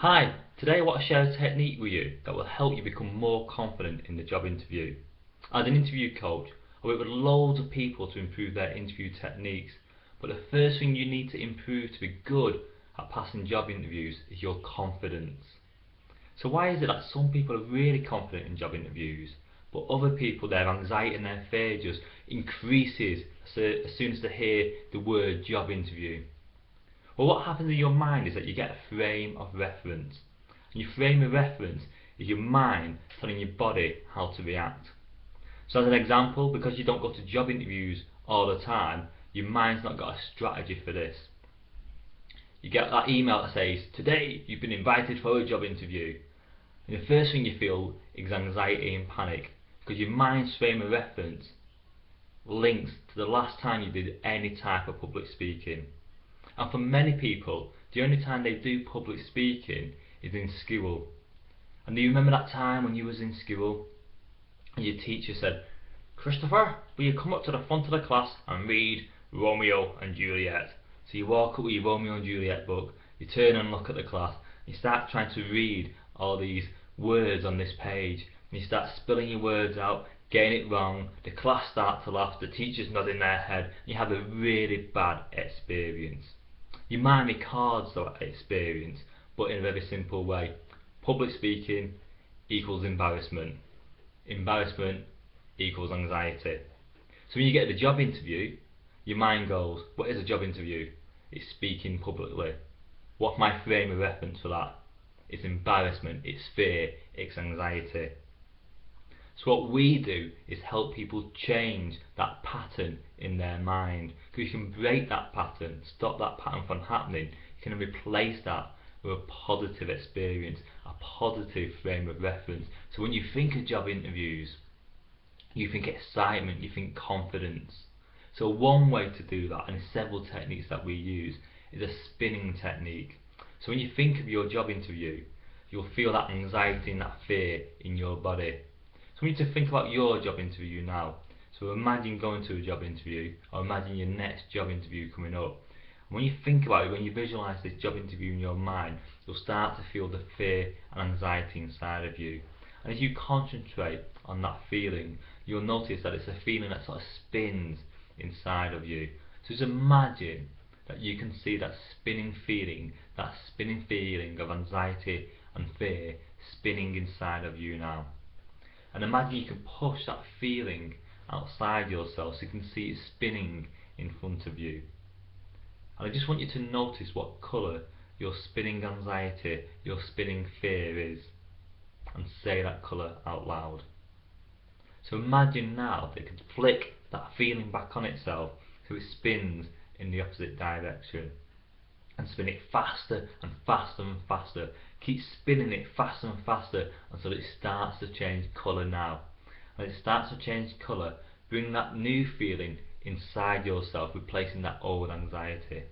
Hi, today I want to share a technique with you that will help you become more confident in the job interview. As an interview coach, I work with loads of people to improve their interview techniques, but the first thing you need to improve to be good at passing job interviews is your confidence. So why is it that some people are really confident in job interviews, but other people, their anxiety and their fear just increases as soon as they hear the word job interview? Well, what happens in your mind is that you get a frame of reference. And your frame of reference is your mind telling your body how to react. So as an example, because you don't go to job interviews all the time, your mind's not got a strategy for this. You get that email that says, today you've been invited for a job interview. And the first thing you feel is anxiety and panic, because your mind's frame of reference links to the last time you did any type of public speaking. And for many people, the only time they do public speaking is in school. And do you remember that time when you was in school and your teacher said, Christopher, will you come up to the front of the class and read Romeo and Juliet? So you walk up with your Romeo and Juliet book, you turn and look at the class, you start trying to read all these words on this page, and you start spelling your words out, getting it wrong, the class start to laugh, the teacher's nodding their head, you have a really bad experience. Your mind records that experience, but in a very simple way. Public speaking equals embarrassment. Embarrassment equals anxiety. So when you get the job interview, your mind goes, what is a job interview? It's speaking publicly. What's my frame of reference for that? It's embarrassment, it's fear, it's anxiety. So what we do is help people change that pattern in their mind. Because you can break that pattern, stop that pattern from happening. You can replace that with a positive experience, a positive frame of reference. So when you think of job interviews, you think excitement, you think confidence. So one way to do that, and several techniques that we use, is a spinning technique. So when you think of your job interview, you'll feel that anxiety and that fear in your body. So we need to think about your job interview now. So imagine going to a job interview, or imagine your next job interview coming up. And when you think about it, when you visualise this job interview in your mind, you'll start to feel the fear and anxiety inside of you. And as you concentrate on that feeling, you'll notice that it's a feeling that sort of spins inside of you. So just imagine that you can see that spinning feeling of anxiety and fear spinning inside of you now. And imagine you can push that feeling outside yourself so you can see it spinning in front of you. And I just want you to notice what colour your spinning anxiety, your spinning fear is, and say that colour out loud. So imagine now that it can flick that feeling back on itself so it spins in the opposite direction. And spin it faster and faster and faster. Keep spinning it faster and faster until it starts to change colour now. When it starts to change colour, bring that new feeling inside yourself, replacing that old anxiety.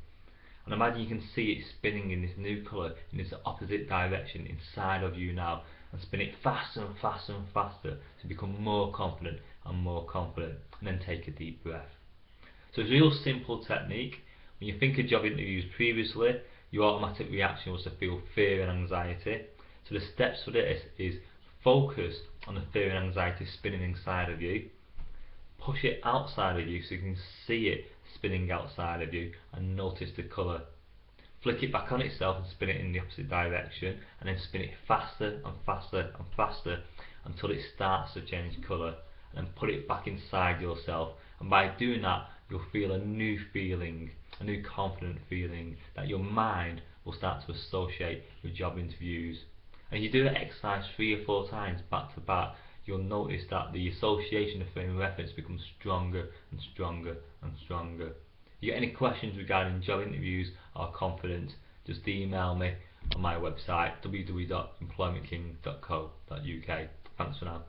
And imagine you can see it spinning in this new colour, in this opposite direction inside of you now. And spin it faster and faster and faster to become more confident and more confident. And then take a deep breath. So it's a real simple technique. When you think of job interviews previously, your automatic reaction was to feel fear and anxiety. So the steps for this is focus on the fear and anxiety spinning inside of you. Push it outside of you so you can see it spinning outside of you and notice the colour. Flick it back on itself and spin it in the opposite direction, and then spin it faster and faster and faster until it starts to change colour, and then put it back inside yourself. And by doing that, you'll feel a new feeling, a new confident feeling that your mind will start to associate with job interviews. And if you do that exercise 3 or 4 times back to back, you'll notice that the association of frame of reference becomes stronger and stronger and stronger. If you get any questions regarding job interviews or confidence, just email me on my website www.employmentking.co.uk. Thanks for now.